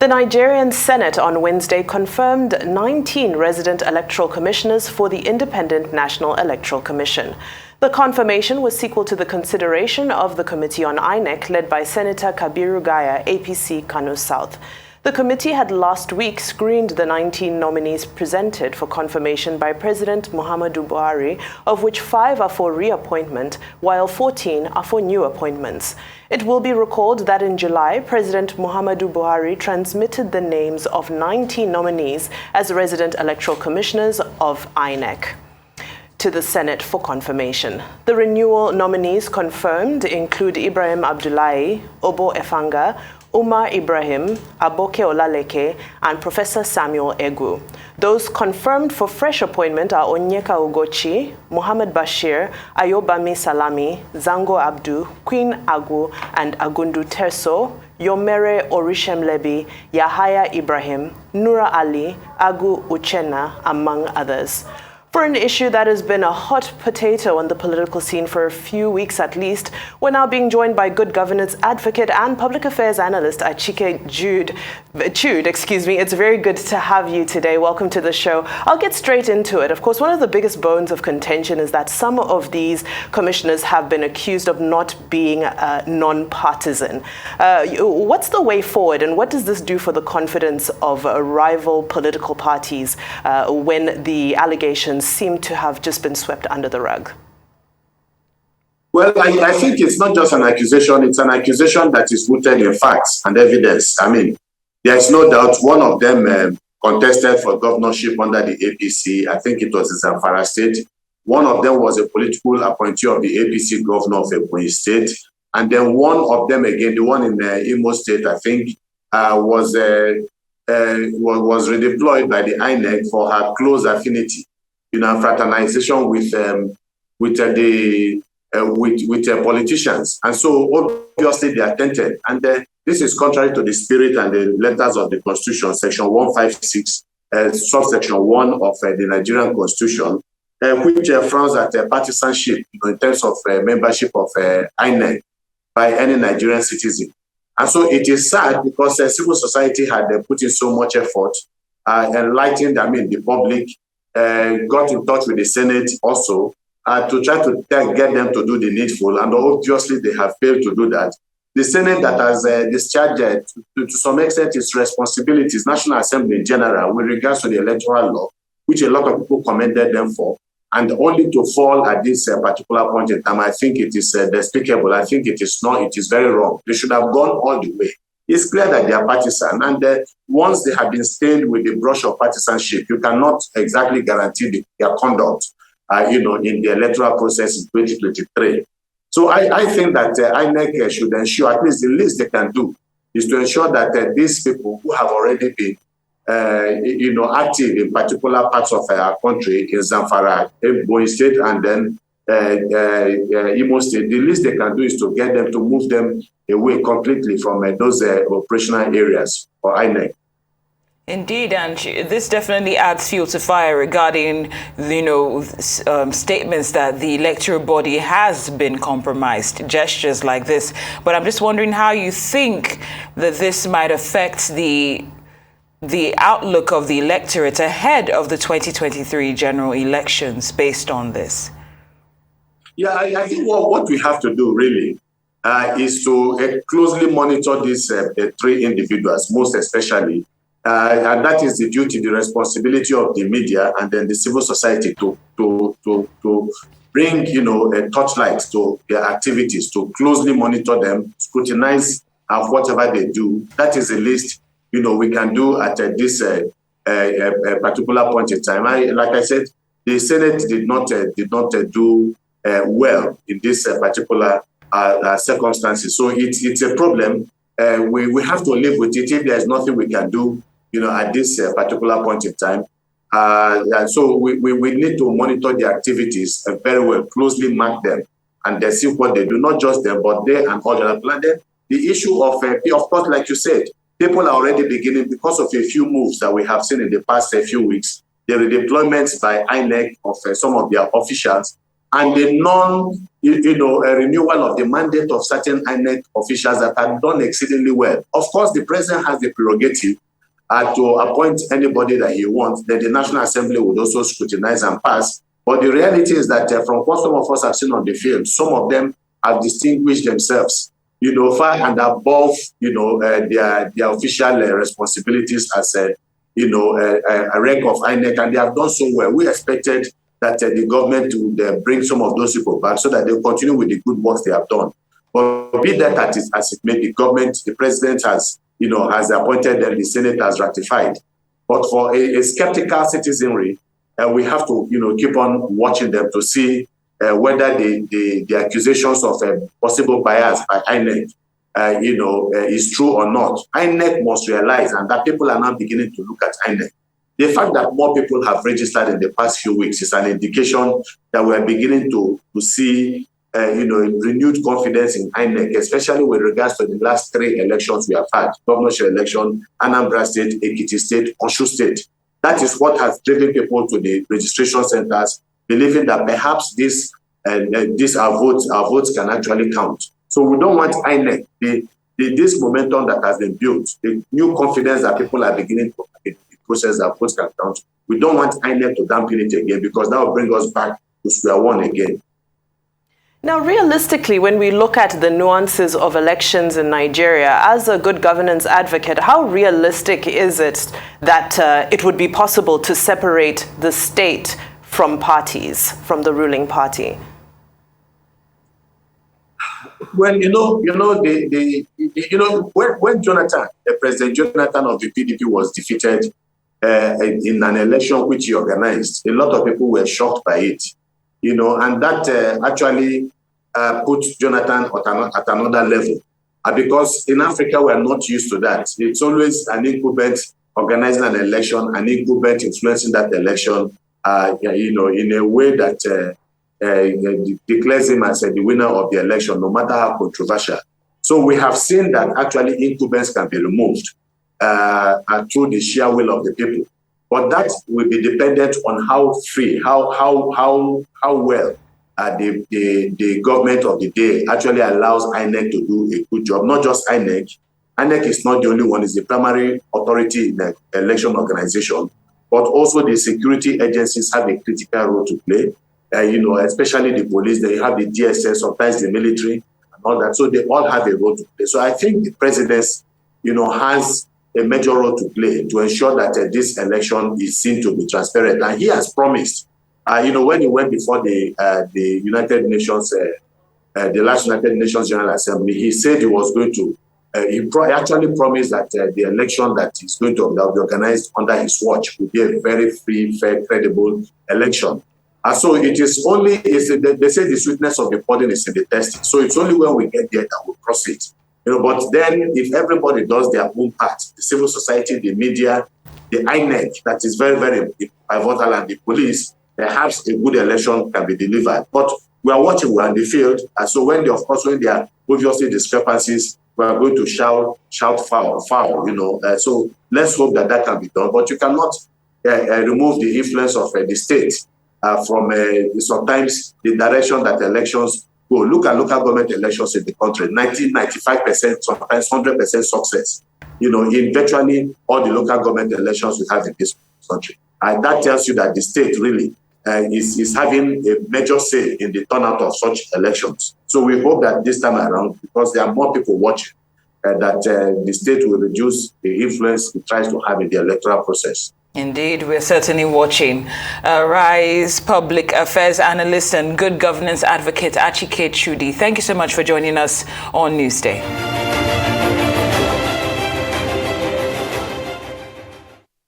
The Nigerian Senate on Wednesday confirmed 19 resident electoral commissioners for the Independent National Electoral Commission. The confirmation was sequel to the consideration of the Committee on INEC led by Senator Kabiru Gaya, APC, Kano South. The committee had last week screened the 19 nominees presented for confirmation by President Muhammadu Buhari, of which 5 are for reappointment, while 14 are for new appointments. It will be recalled that in July, President Muhammadu Buhari transmitted the names of 19 nominees as resident electoral commissioners of INEC to the Senate for confirmation. The renewal nominees confirmed include Ibrahim Abdullahi, Obo Efanga, Umar Ibrahim, Aboke Olaleke, and Professor Samuel Egu. Those confirmed for fresh appointment are Onyeka Ugochi, Muhammad Bashir, Ayobami Salami, Zango Abdu, Queen Agu, and Agundu Terso, Yomere Orishemlebi, Yahaya Ibrahim, Nura Ali, Agu Uchenna, among others. For an issue that has been a hot potato on the political scene for a few weeks at least, we're now being joined by good governance advocate and public affairs analyst Achike Achude. It's very good to have you today. Welcome to the show. I'll get straight into it. Of course, one of the biggest bones of contention is that some of these commissioners have been accused of not being non-partisan. What's the way forward, and what does this do for the confidence of rival political parties when the allegations seem to have just been swept under the rug? Well, I think it's not just an accusation, it's an accusation that is rooted in facts and evidence. I mean, there's no doubt one of them contested for governorship under the APC. I think it was in Zamfara State. One of them was a political appointee of the APC governor of Ebonyi State. And then one of them again, the one in Imo State, I think, was redeployed by the INEC for her close affinity, fraternization with politicians. And so obviously they are tainted. And this is contrary to the spirit and the letters of the Constitution, Section 156, subsection 1 of the Nigerian Constitution, which frowns at partisanship in terms of membership of INEC by any Nigerian citizen. And so it is sad because civil society had put in so much effort, enlightened, the public, got in touch with the Senate also to try to get them to do the needful, and obviously they have failed to do that. The Senate that has discharged to some extent its responsibilities, National Assembly in general, with regards to the electoral law, which a lot of people commended them for, and only to fall at this particular point in time, I think it is despicable. I think it is not, it is very wrong. They should have gone all the way. It's clear that they are partisan, and once they have been stained with the brush of partisanship, you cannot exactly guarantee their conduct, in the electoral process in 2023. So I think that INEC should ensure, at least the least they can do, is to ensure that these people who have already been, active in particular parts of our country, in Zamfara, Ebonyi State, and then Imo State, the least they can do is to get them to move them away completely from those operational areas for INEC. Indeed, and this definitely adds fuel to fire regarding, statements that the electoral body has been compromised, gestures like this. But I'm just wondering how you think that this might affect the outlook of the electorate ahead of the 2023 general elections based on this. Yeah, I think what we have to do really is to closely monitor these 3 individuals, most especially. And that is the duty, the responsibility of the media and then the civil society to bring, a touchlight to their activities, to closely monitor them, scrutinize whatever they do. That is the least, we can do at this particular point in time. Like I said, the Senate did not do well in this particular circumstances. So it's a problem. We have to live with it. If there is nothing we can do, at this particular point in time. And so we need to monitor the activities very well, closely mark them, and then see what they do, not just them, but they and all the other. The issue of course, like you said, people are already beginning, because of a few moves that we have seen in the past few weeks, the redeployments by INEC of some of their officials, and the renewal of the mandate of certain INEC officials that have done exceedingly well. Of course, the president has the prerogative to appoint anybody that he wants. Then the National Assembly would also scrutinize and pass. But the reality is that from what some of us have seen on the field, some of them have distinguished themselves, far and above, their official responsibilities as a rank of INEC, and they have done so well. We expected that the government would bring some of those people back so that they'll continue with the good work they have done. But be that as it may, the government, the president has appointed them, the Senate has ratified. But for a skeptical citizenry, we have to, keep on watching them to see whether the accusations of possible bias by INEC, is true or not. INEC must realize, and that people are now beginning to look at INEC. The fact that more people have registered in the past few weeks is an indication that we are beginning to see, renewed confidence in INEC, especially with regards to the last 3 elections we have had: governorship election, Anambra State, Ekiti State, Achude State. That is what has driven people to the registration centers, believing that perhaps our votes can actually count. So we don't want INEC, this momentum that has been built, the new confidence that people are beginning to have in the process that votes can count. We don't want INEC to dampen it again, because that will bring us back to square one again. Now, realistically, when we look at the nuances of elections in Nigeria, as a good governance advocate, how realistic is it that it would be possible to separate the state from parties, from the ruling party? Well, when Jonathan, President Jonathan of the PDP was defeated in an election which he organized, a lot of people were shocked by it, and that actually put Jonathan at another level, because in Africa we are not used to that. It's always an incumbent organizing an election, an incumbent influencing that election, in a way that declares him as the winner of the election, no matter how controversial. So we have seen that actually incumbents can be removed through the sheer will of the people. But that will be dependent on how free, how well the government of the day actually allows INEC to do a good job. Not just INEC. INEC is not the only one, it's the primary authority in the election organization, but also the security agencies have a critical role to play. Especially the police, they have the DSS, sometimes the military and all that. So they all have a role to play. So I think the president, has a major role to play to ensure that this election is seen to be transparent. And he has promised, when he went before the United Nations, the last United Nations General Assembly, he said he was going to, he actually promised that the election that is going to be organized under his watch will be a very free, fair, credible election. So it is only, they say the sweetness of the pudding is in the testing. So it's only when we get there that we'll cross it. But then if everybody does their own part, the civil society, the media, the INEC, that is very, very pivotal, and the police, perhaps a good election can be delivered. But we are watching, we're in the field. And so when there are obviously discrepancies, we are going to shout foul. So let's hope that can be done. But you cannot remove the influence of the state from sometimes the direction that elections go. Look at local government elections in the country, 95%, sometimes 100% success, in virtually all the local government elections we have in this country. And that tells you that the state really is having a major say in the turnout of such elections. So we hope that this time around, because there are more people watching, that the state will reduce the influence it tries to have in the electoral process. Indeed, we're certainly watching. Rise public affairs analyst and good governance advocate Achike Achude, thank you so much for joining us on Newsday.